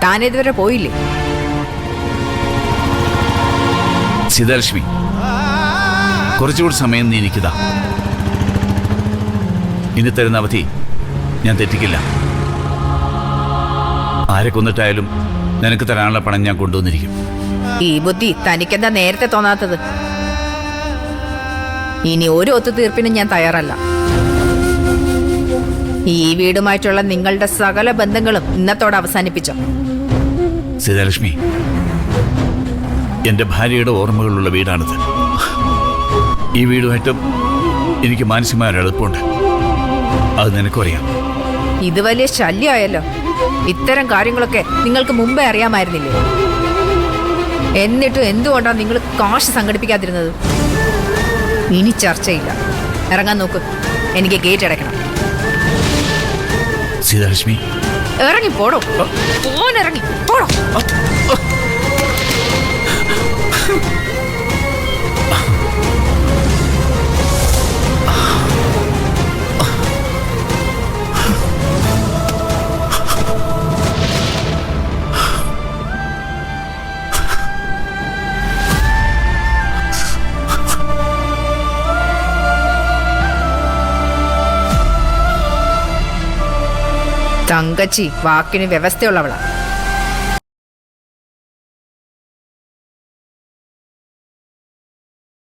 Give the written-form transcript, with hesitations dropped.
താനിതുവരെ പോയില്ലേ? സീതാലക്ഷ്മി, കുറച്ചുകൂടി സമയം നീ എനിക്കിതാ. ഇനി തരുന്ന അവധി ഞാൻ തെറ്റിക്കില്ല. ആരെ കൊന്നിട്ടായാലും നിനക്ക് തരാനുള്ള പണം ഞാൻ കൊണ്ടുവന്നിരിക്കും. ഈ ബുദ്ധി തനിക്കെന്താ നേരത്തെ തോന്നാത്തത്? ഇനി ഒരു ഒത്തുതീർപ്പിനും ഞാൻ തയ്യാറല്ല. ഈ വീടുമായിട്ടുള്ള നിങ്ങളുടെ സകല ബന്ധങ്ങളും ഇന്നത്തോടെ അവസാനിപ്പിച്ചോ. സീതാലക്ഷ്മി, എന്റെ ഭാര്യയുടെ ഓർമ്മകളുള്ള വീടാണിത്. ഈ വീടുമായിട്ട് എനിക്ക് മാനസികമായ ഒരു എളുപ്പമുണ്ട്. അത് നിനക്കറിയാം. ഇത് വലിയ ശല്യമായല്ലോ. ഇത്തരം കാര്യങ്ങളൊക്കെ നിങ്ങൾക്ക് മുമ്പേ അറിയാമായിരുന്നില്ലേ? എന്നിട്ടും എന്തുകൊണ്ടാണ് നിങ്ങൾ കാശ് സംഘടിപ്പിക്കാതിരുന്നത്? ഇനി ചർച്ചയില്ല. ഇറങ്ങാൻ നോക്ക്. എനിക്ക് ഗേറ്റ് അടയ്ക്കണം. സീതാലക്ഷ്മി, ഇറങ്ങി പോടോ. പോനിറങ്ങി പോടോ. തങ്കച്ചി വാക്കിന് വ്യവസ്ഥയുള്ളവളാ.